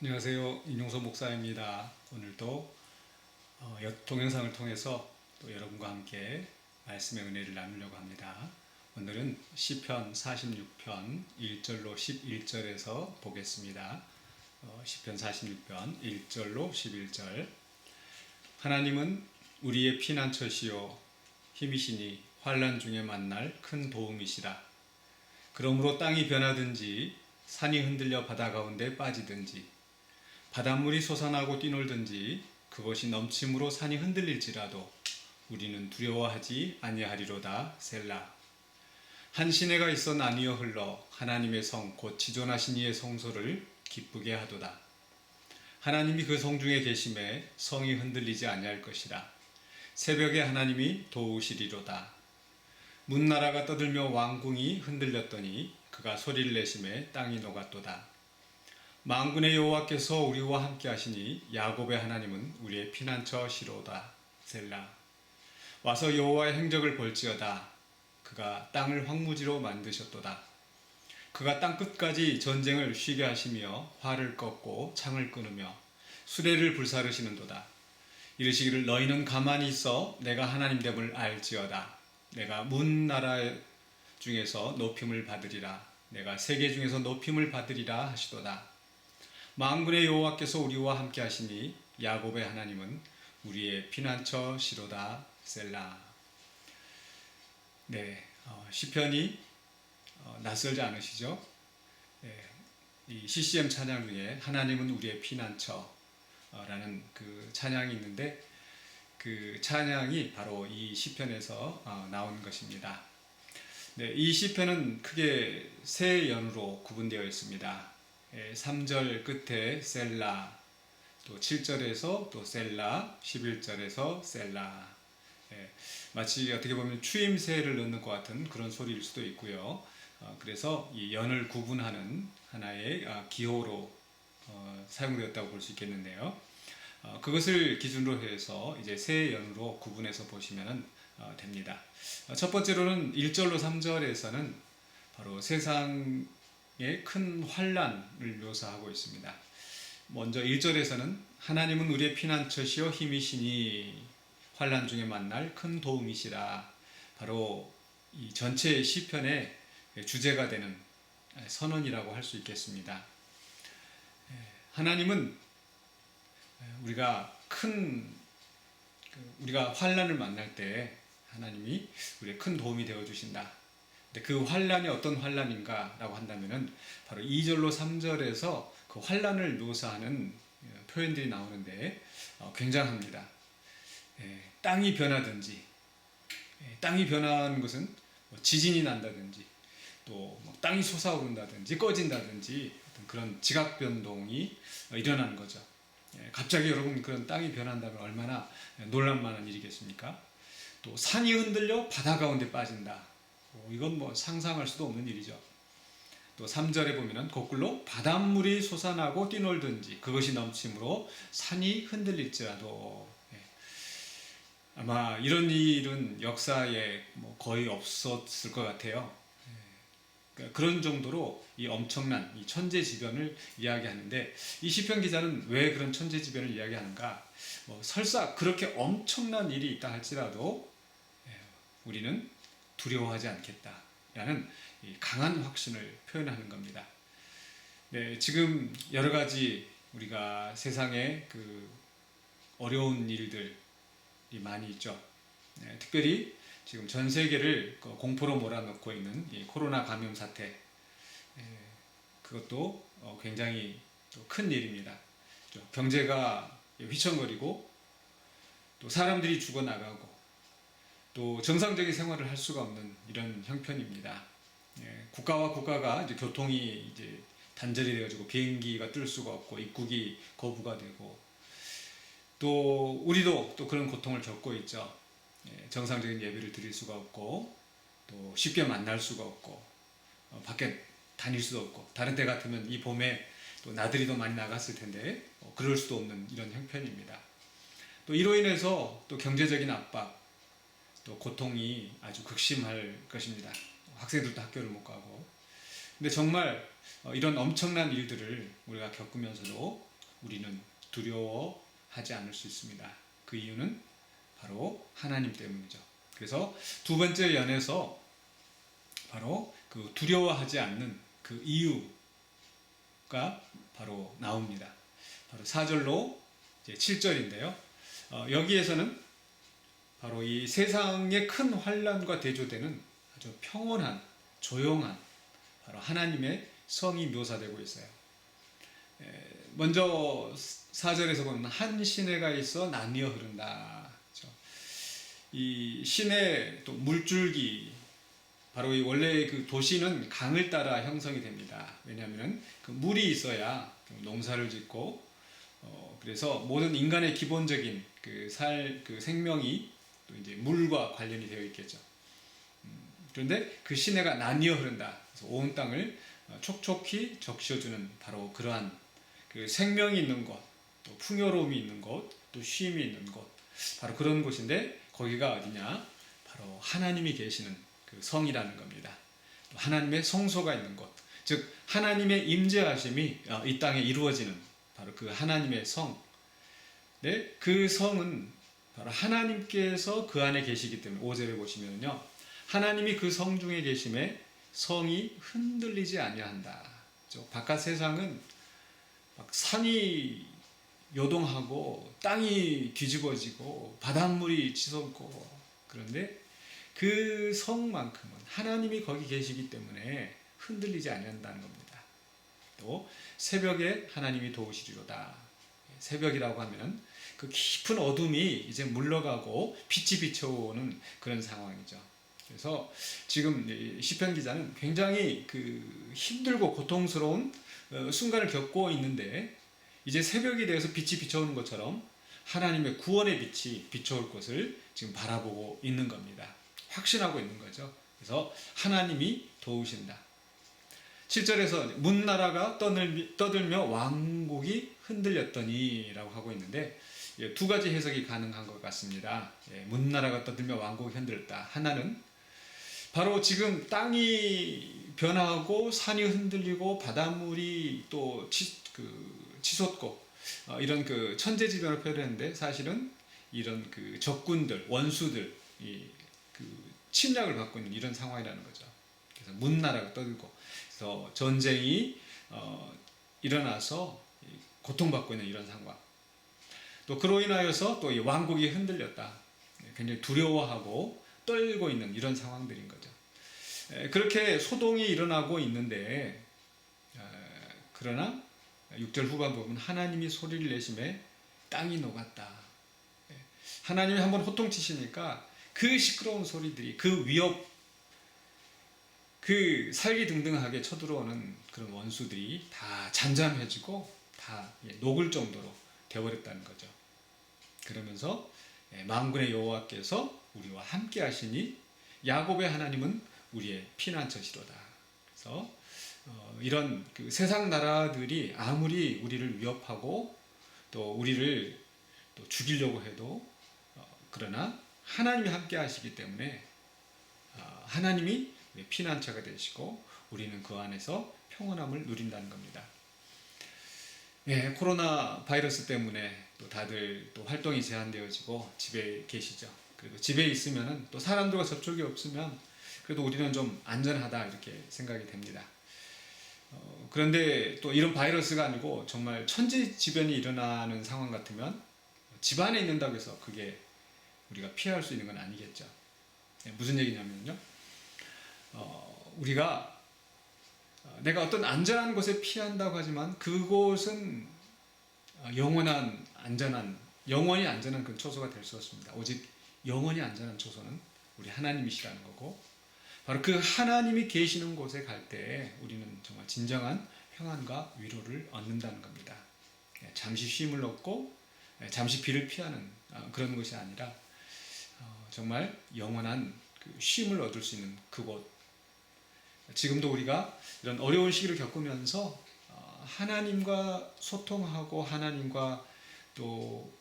안녕하세요. 인용서 목사입니다. 오늘도 동영상을 통해서 또 여러분과 함께 말씀의 은혜를 나누려고 합니다. 오늘은 시편 46편 1절로 11절에서 보겠습니다. 시편 46편 1절로 11절. 하나님은 우리의 피난처시요 힘이시니 환난 중에 만날 큰 도움이시라. 그러므로 땅이 변하든지 산이 흔들려 바다 가운데 빠지든지 바닷물이 솟아나고 뛰놀든지 그것이 넘침으로 산이 흔들릴지라도 우리는 두려워하지 아니하리로다. 셀라. 한 시내가 있어 나뉘어 흘러 하나님의 성 곧 지존하신 이의 성소를 기쁘게 하도다. 하나님이 그 성 중에 계심에 성이 흔들리지 아니할 것이라. 새벽에 하나님이 도우시리로다. 문나라가 떠들며 왕궁이 흔들렸더니 그가 소리를 내심에 땅이 녹았도다. 만군의 여호와께서 우리와 함께 하시니 야곱의 하나님은 우리의 피난처시로다. 셀라. 와서 여호와의 행적을 볼지어다. 그가 땅을 황무지로 만드셨도다. 그가 땅 끝까지 전쟁을 쉬게 하시며 활을 꺾고 창을 끊으며 수레를 불사르시는도다. 이르시기를 너희는 가만히 있어 내가 하나님됨을 알지어다. 내가 문나라 중에서 높임을 받으리라. 내가 세계 중에서 높임을 받으리라 하시도다. 만군의 여호와께서 우리와 함께 하시니 야곱의 하나님은 우리의 피난처시로다. 셀라. 네, 시편이 낯설지 않으시죠? 네, 이 CCM 찬양 중에 하나님은 우리의 피난처라는 그 찬양이 있는데 그 찬양이 바로 이 시편에서 나온 것입니다. 네, 이 시편은 크게 세 연으로 구분되어 있습니다. 3절 끝에 셀라, 또 7절에서 또 셀라, 11절에서 셀라. 마치 어떻게 보면 추임새를 넣는 것 같은 그런 소리일 수도 있고요. 그래서 이 연을 구분하는 하나의 기호로 사용되었다고 볼 수 있겠는데요. 그것을 기준으로 해서 이제 세 연으로 구분해서 보시면 됩니다. 첫 번째로는 1절로 3절에서는 바로 세상의 큰 환난을 묘사하고 있습니다. 먼저 1절에서는 하나님은 우리의 피난처시요 힘이시니 환난 중에 만날 큰 도움이시라. 바로 이 전체 시편의 주제가 되는 선언이라고 할 수 있겠습니다. 하나님은 우리가 환난을 만날 때 하나님이 우리의 큰 도움이 되어 주신다. 근데 그 환난이 어떤 환난인가라고 한다면은 바로 2절로 3절에서 그 환난을 묘사하는 표현들이 나오는데 굉장합니다. 땅이 변하든지, 땅이 변하는 것은 지진이 난다든지, 또 땅이 솟아오른다든지 꺼진다든지 어떤 그런 지각 변동이 일어나는 거죠. 갑자기 여러분 그런 땅이 변한다면 얼마나 놀랄만한 일이겠습니까? 또 산이 흔들려 바다 가운데 빠진다. 이건 뭐 상상할 수도 없는 일이죠. 또 3절에 보면은 거꾸로 바닷물이 솟아나고 뛰놀든지 그것이 넘침으로 산이 흔들릴지라도. 아마 이런 일은 역사에 거의 없었을 것 같아요. 그런 정도로 이 엄청난 이 천재지변을 이야기하는데 이 시편 기자는 왜 그런 천재지변을 이야기하는가? 설사 그렇게 엄청난 일이 있다 할지라도 우리는 두려워하지 않겠다라는 이 강한 확신을 표현하는 겁니다. 네, 지금 여러 가지 우리가 세상에 그 어려운 일들이 많이 있죠. 네, 특별히 지금 전 세계를 공포로 몰아넣고 있는 이 코로나 감염 사태, 그것도 굉장히 큰 일입니다. 경제가 휘청거리고 또 사람들이 죽어나가고 또 정상적인 생활을 할 수가 없는 이런 형편입니다. 국가와 국가가 이제 교통이 이제 단절이 되어지고 비행기가 뜰 수가 없고 입국이 거부가 되고 또 우리도 또 그런 고통을 겪고 있죠. 정상적인 예배를 드릴 수가 없고 또 쉽게 만날 수가 없고 밖에 다닐 수도 없고 다른 때 같으면 이 봄에 또 나들이 더 많이 나갔을 텐데 그럴 수도 없는 이런 형편입니다. 또 이로 인해서 또 경제적인 압박 또 고통이 아주 극심할 것입니다. 학생들도 학교를 못 가고. 근데 정말 이런 엄청난 일들을 우리가 겪으면서도 우리는 두려워하지 않을 수 있습니다. 그 이유는 바로 하나님 때문이죠. 그래서 두 번째 연에서 바로 그 두려워하지 않는 그 이유가 바로 나옵니다. 바로 4절로 7절인데요. 여기에서는 바로 이 세상의 큰 환난과 대조되는 아주 평온한, 조용한 바로 하나님의 성이 묘사되고 있어요. 먼저 4절에서 보면 한 시내가 있어 나뉘어 흐른다. 그렇죠? 이 시내 또 물줄기, 바로 이 원래 그 도시는 강을 따라 형성이 됩니다. 왜냐하면 그 물이 있어야 농사를 짓고, 그래서 모든 인간의 기본적인 그 생명이 또 이제 물과 관련이 되어 있겠죠. 그런데 그 시내가 나뉘어 흐른다. 그래서 온 땅을 촉촉히 적셔주는 바로 그러한 그 생명이 있는 곳, 또 풍요로움이 있는 곳, 또 쉼이 있는 곳, 바로 그런 곳인데 거기가 어디냐? 바로 하나님이 계시는 그 성이라는 겁니다. 또 하나님의 성소가 있는 곳, 즉 하나님의 임재하심이 이 땅에 이루어지는 바로 그 하나님의 성. 네, 그 성은 바로 하나님께서 그 안에 계시기 때문에 5절에 보시면요, 하나님이 그 성 중에 계심에 성이 흔들리지 아니한다. 바깥 세상은 막 산이 요동하고 땅이 뒤집어지고 바닷물이 치솟고, 그런데 그 성만큼은 하나님이 거기 계시기 때문에 흔들리지 아니한다는 겁니다. 또 새벽에 하나님이 도우시리로다. 새벽이라고 하면 그 깊은 어둠이 이제 물러가고 빛이 비춰오는 그런 상황이죠. 그래서 지금 시편 기자는 굉장히 그 힘들고 고통스러운 순간을 겪고 있는데, 이제 새벽이 되어서 빛이 비춰오는 것처럼 하나님의 구원의 빛이 비춰올 것을 지금 바라보고 있는 겁니다. 확신하고 있는 거죠. 그래서 하나님이 도우신다. 7절에서 문나라가 떠들며 왕국이 흔들렸더니 라고 하고 있는데, 두 가지 해석이 가능한 것 같습니다. 문나라가 떠들며 왕국이 흔들렸다. 하나는 바로 지금 땅이 변하고 산이 흔들리고 바닷물이 또 치솟고 이런 그 천재지변을 표현했는데, 사실은 이런 그 적군들, 원수들, 그 침략을 받고 있는 이런 상황이라는 거죠. 그래서 문나라가 떠들고, 그래서 전쟁이 일어나서 고통받고 있는 이런 상황. 또 그로 인하여서 또 이 왕국이 흔들렸다. 굉장히 두려워하고 떨고 있는 이런 상황들인 거죠. 그렇게 소동이 일어나고 있는데, 그러나 6절 후반 부분 하나님이 소리를 내심에 땅이 녹았다. 하나님이 한번 호통치시니까 그 시끄러운 소리들이, 그 위협, 그 살기등등하게 쳐들어오는 그런 원수들이 다 잠잠해지고 다 녹을 정도로 되어버렸다는 거죠. 그러면서 만군의 여호와께서 우리와 함께 하시니 야곱의 하나님은 우리의 피난처시로다. 그래서 이런 그 세상 나라들이 아무리 우리를 위협하고 또 우리를 또 죽이려고 해도 그러나 하나님이 함께 하시기 때문에 하나님이 우리의 피난처가 되시고 우리는 그 안에서 평온함을 누린다는 겁니다. 코로나 바이러스 때문에 또 다들 또 활동이 제한되어지고 집에 계시죠. 그리고 집에 있으면 또 사람들과 접촉이 없으면 그래도 우리는 좀 안전하다 이렇게 생각이 됩니다. 그런데 또 이런 바이러스가 아니고 정말 천재지변이 일어나는 상황 같으면 집안에 있는다고 해서 그게 우리가 피할 수 있는 건 아니겠죠. 무슨 얘기냐면요, 우리가 내가 어떤 안전한 곳에 피한다고 하지만 그곳은 영원히 안전한 그 초소가 될 수 없습니다. 오직 영원히 안전한 초소는 우리 하나님이시라는 거고, 바로 그 하나님이 계시는 곳에 갈 때 우리는 정말 진정한 평안과 위로를 얻는다는 겁니다. 잠시 쉼을 얻고 잠시 비를 피하는 그런 것이 아니라 정말 영원한 그 쉼을 얻을 수 있는 그곳. 지금도 우리가 이런 어려운 시기를 겪으면서 하나님과 소통하고 하나님과 또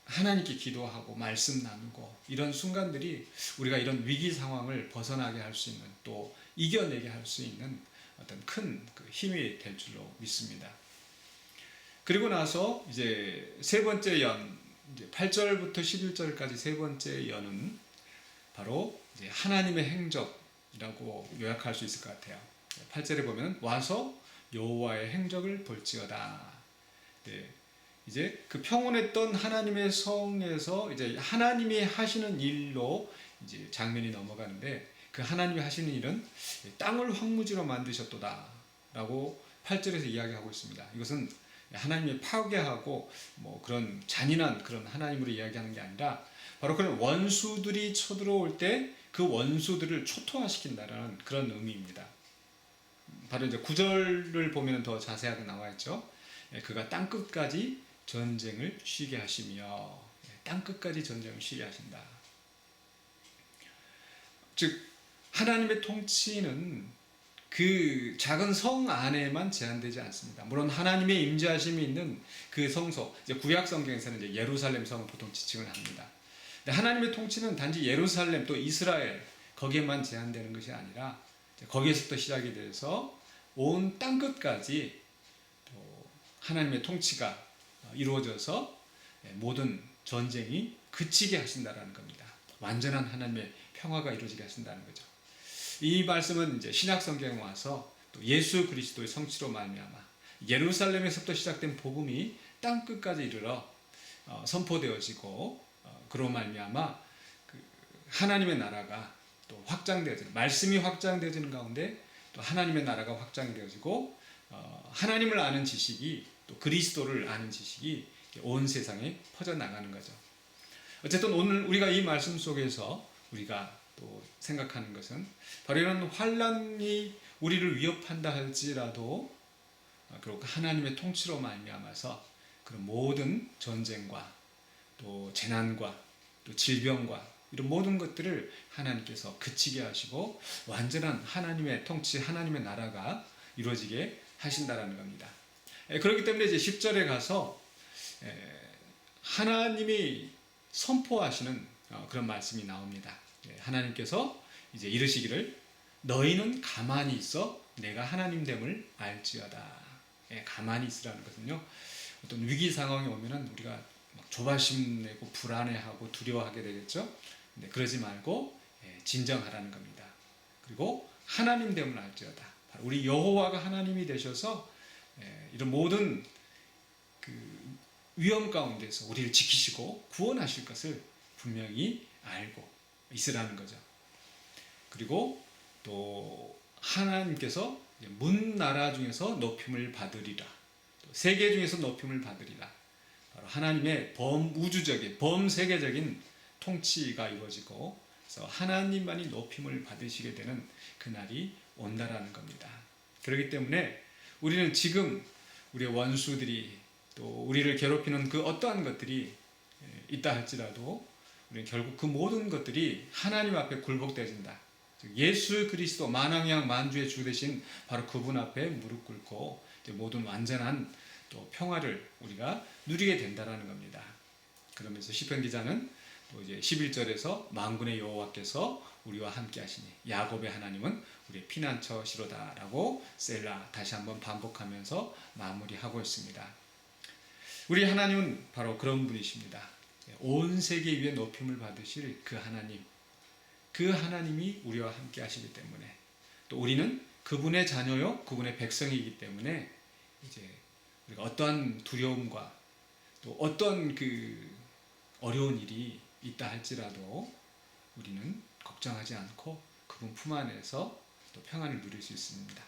하나님께 기도하고 말씀 나누고 이런 순간들이 우리가 이런 위기 상황을 벗어나게 할 수 있는, 또 이겨내게 할 수 있는 어떤 큰 그 힘이 될 줄로 믿습니다. 그리고 나서 이제 세 번째 연, 이제 8절부터 11절까지 세 번째 연은 바로 이제 하나님의 행적이라고 요약할 수 있을 것 같아요. 8절에 보면 와서 여호와의 행적을 볼지어다. 네, 이제 그 평온했던 하나님의 성에서 이제 하나님이 하시는 일로 이제 장면이 넘어가는데, 그 하나님이 하시는 일은 땅을 황무지로 만드셨도다라고 8절에서 이야기하고 있습니다. 이것은 하나님이 파괴하고 뭐 그런 잔인한 그런 하나님으로 이야기하는 게 아니라, 바로 그런 원수들이 쳐들어올 때 그 원수들을 초토화시킨다는 그런 의미입니다. 바로 이제 9절을 보면 더 자세하게 나와 있죠. 그가 땅 끝까지 전쟁을 쉬게 하시며, 땅 끝까지 전쟁을 쉬게 하신다. 즉 하나님의 통치는 그 작은 성 안에만 제한되지 않습니다. 물론 하나님의 임재하심이 있는 그 성소, 이제 구약 성경에서는 이제 예루살렘 성을 보통 지칭을 합니다. 근데 하나님의 통치는 단지 예루살렘 또 이스라엘 거기에만 제한되는 것이 아니라, 거기에서부터 시작이 돼서 온 땅 끝까지 또 하나님의 통치가 이루어져서 모든 전쟁이 그치게 하신다라는 겁니다. 완전한 하나님의 평화가 이루어지게 하신다는 거죠. 이 말씀은 이제 신약 성경에 와서 또 예수 그리스도의 성취로 말미암아 예루살렘에서부터 시작된 복음이 땅 끝까지 이르러 선포되어지고, 그로 말미암아 그 하나님의 나라가 또 확장되어지는, 말씀이 확장되어지는 가운데 또 하나님의 나라가 확장되어지고, 하나님을 아는 지식이 또 그리스도를 아는 지식이 온 세상에 퍼져나가는 거죠. 어쨌든 오늘 우리가 이 말씀 속에서 우리가 또 생각하는 것은 바로 이런 환난이 우리를 위협한다 할지라도, 그리고 하나님의 통치로 말미암아서 그런 모든 전쟁과 또 재난과 또 질병과 이런 모든 것들을 하나님께서 그치게 하시고 완전한 하나님의 통치, 하나님의 나라가 이루어지게 하신다라는 겁니다. 그렇기 때문에 이제 10절에 가서 하나님이 선포하시는 그런 말씀이 나옵니다. 하나님께서 이제 이르시기를 너희는 가만히 있어 내가 하나님됨을 알지어다. 가만히 있으라는 것은요, 어떤 위기 상황이 오면은 우리가 막 조바심 내고 불안해하고 두려워하게 되겠죠. 근데 그러지 말고 진정하라는 겁니다. 그리고 하나님됨을 알지어다. 바로 우리 여호와가 하나님이 되셔서 이런 모든 그 위험 가운데서 우리를 지키시고 구원하실 것을 분명히 알고 있으라는 거죠. 그리고 또 하나님께서 문나라 중에서 높임을 받으리라, 또 세계 중에서 높임을 받으리라. 바로 하나님의 범우주적인 범세계적인 통치가 이루어지고, 그래서 하나님만이 높임을 받으시게 되는 그날이 온다라는 겁니다. 그렇기 때문에 우리는 지금 우리의 원수들이 또 우리를 괴롭히는 그 어떠한 것들이 있다 할지라도 우리는 결국 그 모든 것들이 하나님 앞에 굴복되어진다. 예수 그리스도 만왕양 만주의 주 되신 바로 그분 앞에 무릎 꿇고 모든 완전한 또 평화를 우리가 누리게 된다라는 겁니다. 그러면서 시편 기자는 또 이제 11절에서 만군의 여호와께서 우리와 함께 하시니 야곱의 하나님은 우리의 피난처시로다라고 셀라 다시 한번 반복하면서 마무리하고 있습니다. 우리 하나님은 바로 그런 분이십니다. 온 세계 위에 높임을 받으실 그 하나님, 그 하나님이 우리와 함께 하시기 때문에, 또 우리는 그분의 자녀요, 그분의 백성이기 때문에 이제 우리가 어떠한 두려움과 또 어떤 그 어려운 일이 있다 할지라도 우리는 걱정하지 않고 그분 품 안에서 또 평안을 누릴 수 있습니다.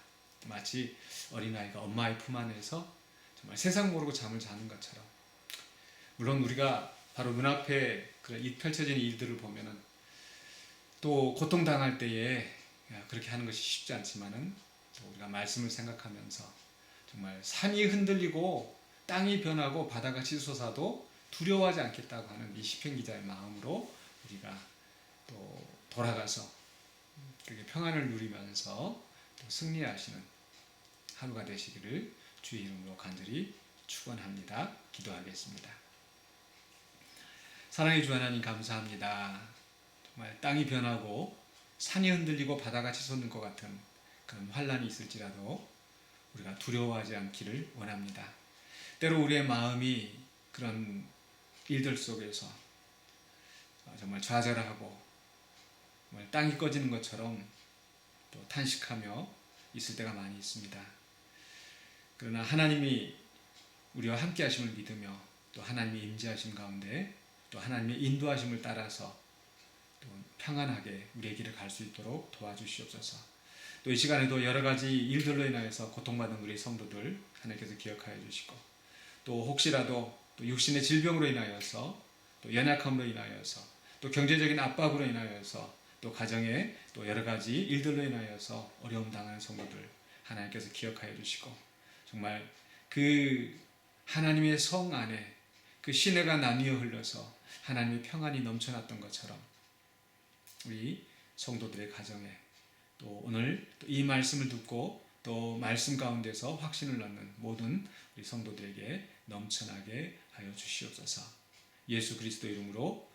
마치 어린아이가 엄마의 품 안에서 정말 세상 모르고 잠을 자는 것처럼, 물론 우리가 바로 눈앞에 펼쳐지는 일들을 보면은 또 고통당할 때에 그렇게 하는 것이 쉽지 않지만은, 또 우리가 말씀을 생각하면서 정말 산이 흔들리고 땅이 변하고 바다가 치솟아도 두려워하지 않겠다고 하는 이 시편 기자의 마음으로 우리가 또 돌아가서 그렇게 평안을 누리면서 또 승리하시는 하루가 되시기를 주의 이름으로 간절히 축원합니다. 기도하겠습니다. 사랑의 주 하나님, 감사합니다. 정말 땅이 변하고 산이 흔들리고 바다가 치솟는 것 같은 그런 환난이 있을지라도 우리가 두려워하지 않기를 원합니다. 때로 우리의 마음이 그런 일들 속에서 정말 좌절하고 정말 땅이 꺼지는 것처럼 또 탄식하며 있을 때가 많이 있습니다. 그러나 하나님이 우리와 함께 하심을 믿으며 또 하나님의 임재하심 가운데 또 하나님의 인도하심을 따라서 또 평안하게 우리의 길을 갈 수 있도록 도와주시옵소서. 또 이 시간에도 여러 가지 일들로 인하여서 고통받는 우리 성도들 하나님께서 기억하여 주시고, 또 혹시라도 또 육신의 질병으로 인하여서 또 연약함으로 인하여서 또 경제적인 압박으로 인하여서 또 가정에 또 여러 가지 일들로 인하여서 어려움 당하는 성도들 하나님께서 기억하여 주시고, 정말 그 하나님의 성 안에 그 시내가 나뉘어 흘러서 하나님의 평안이 넘쳐났던 것처럼 우리 성도들의 가정에 또 오늘 이 말씀을 듣고 또 말씀 가운데서 확신을 낳는 모든 우리 성도들에게 넘쳐나게 하여 주시옵소서. 예수 그리스도 이름으로